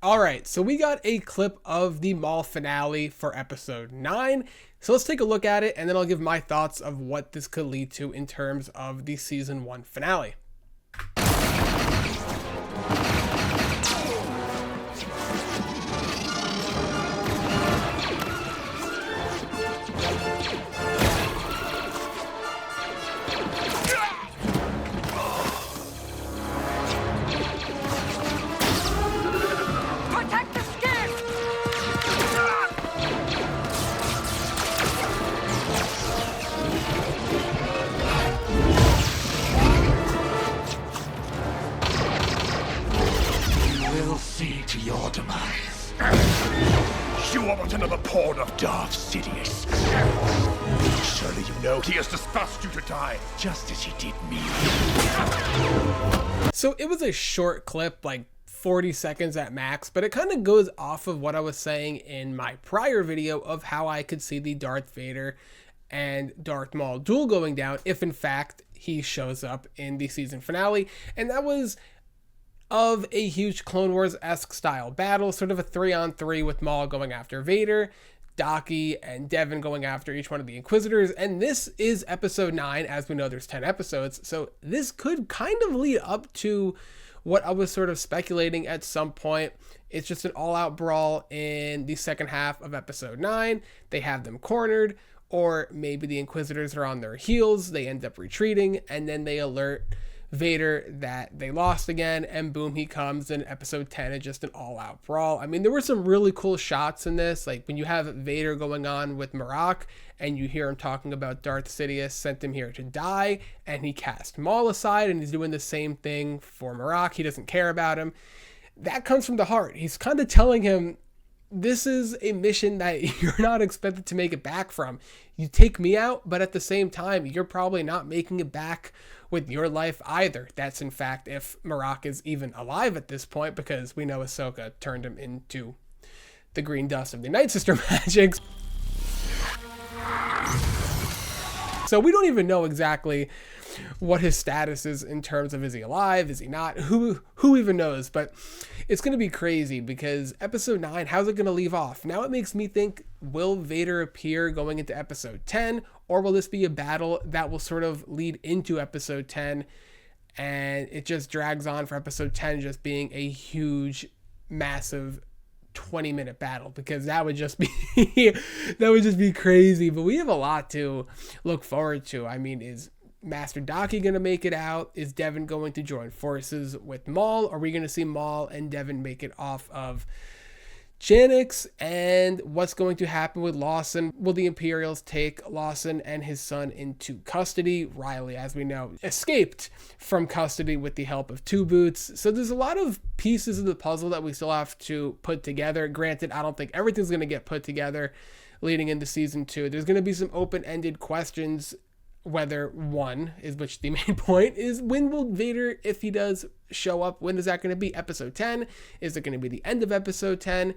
Alright, so we got a clip of the Maul finale for episode 9. So let's take a look at it, and then I'll give my thoughts of what this could lead to in terms of the season 1 finale. See to your demise. You are but another pawn of Darth Sidious. Surely you know he has dispatched you to die, just as he did me. So it was a short clip, like 40 seconds at max, but it kind of goes off of what I was saying in my prior video of how I could see the Darth Vader and Darth Maul duel going down if in fact he shows up in the season finale. And that was of a huge Clone Wars-esque style battle, sort of a 3-on-3 with Maul going after Vader, Daki and Devin going after each one of the Inquisitors. And this is episode 9. As we know, there's 10 episodes, so this could kind of lead up to what I was sort of speculating at some point. It's just an all-out brawl in the second half of episode 9. They have them cornered, or maybe the Inquisitors are on their heels, they end up retreating, and then they alert Vader that they lost again, and boom, he comes in episode 10 and just an all-out brawl. I mean, there were some really cool shots in this, like when you have Vader going on with Marok and you hear him talking about Darth Sidious sent him here to die, and he cast Maul aside and he's doing the same thing for Marok. He doesn't care about him. That comes from the heart. He's kind of telling him, this is a mission that you're not expected to make it back from. You take me out, but at the same time, you're probably not making it back with your life either. That's in fact if Marok is even alive at this point, because we know Ahsoka turned him into the green dust of the Night Sister magic. So we don't even know exactly what his status is in terms of, is he alive, is he not, who even knows. But it's going to be crazy because episode 9, how's it going to leave off? Now it makes me think, will Vader appear going into episode 10, or will this be a battle that will sort of lead into episode 10 and it just drags on for episode 10 just being a huge, massive 20-minute battle? Because that would just be that would just be crazy. But we have a lot to look forward to. I mean, is Master Daki going to make it out? Is Devin going to join forces with Maul? Are we going to see Maul and Devin make it off of Janix? And what's going to happen with Lawson? Will the Imperials take Lawson and his son into custody? Riley, as we know, escaped from custody with the help of Two Boots. So there's a lot of pieces of the puzzle that we still have to put together. Granted, I don't think everything's going to get put together leading into season 2. There's going to be some open-ended questions, whether one is, which the main point is, when will Vader, if he does show up, when is that going to be? Episode 10? Is it going to be the end of episode 10?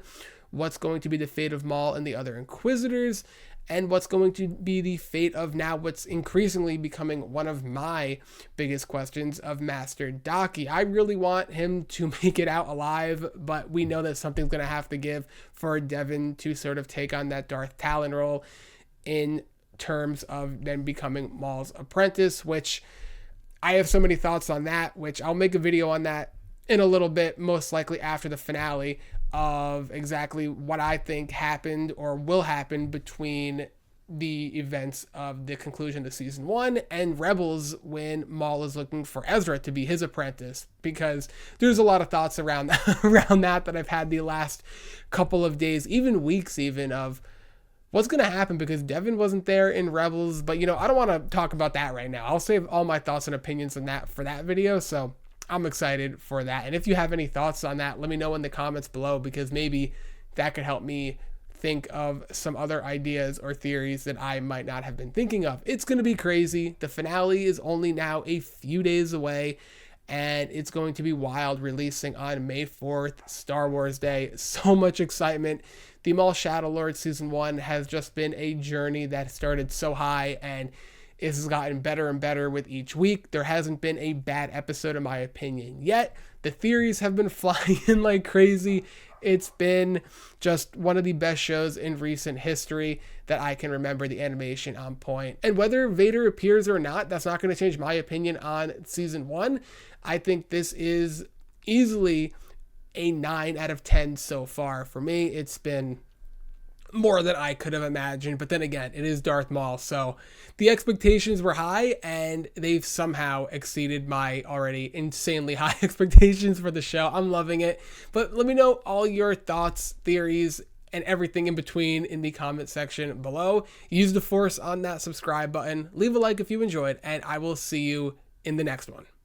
What's going to be the fate of Maul and the other Inquisitors? And what's going to be the fate of now what's increasingly becoming one of my biggest questions of Master Daki? I really want him to make it out alive, but we know that something's going to have to give for Devin to sort of take on that Darth Talon role in terms of then becoming Maul's apprentice, which I have so many thoughts on that, which I'll make a video on that in a little bit, most likely after the finale, of exactly what I think happened or will happen between the events of the conclusion of season 1 and Rebels, when Maul is looking for Ezra to be his apprentice, because there's a lot of thoughts around that I've had the last couple of days, even weeks even, of what's going to happen, because Devin wasn't there in Rebels. But, I don't want to talk about that right now. I'll save all my thoughts and opinions on that for that video. So I'm excited for that. And if you have any thoughts on that, let me know in the comments below, because maybe that could help me think of some other ideas or theories that I might not have been thinking of. It's going to be crazy. The finale is only now a few days away, and it's going to be wild, releasing on May 4th, Star Wars Day. So much excitement. The Maul Shadow Lord Season 1 has just been a journey that started so high and it has gotten better and better with each week. There hasn't been a bad episode, in my opinion, yet. The theories have been flying like crazy. It's been just one of the best shows in recent history that I can remember. The animation on point. And whether Vader appears or not, that's not going to change my opinion on season 1. I think this is easily a 9 out of 10 so far. For me, it's been more than I could have imagined. But then again, it is Darth Maul, so the expectations were high, and they've somehow exceeded my already insanely high expectations for the show. I'm loving it. But let me know all your thoughts, theories, and everything in between in the comment section below. Use the force on that subscribe button. Leave a like if you enjoyed, and I will see you in the next one.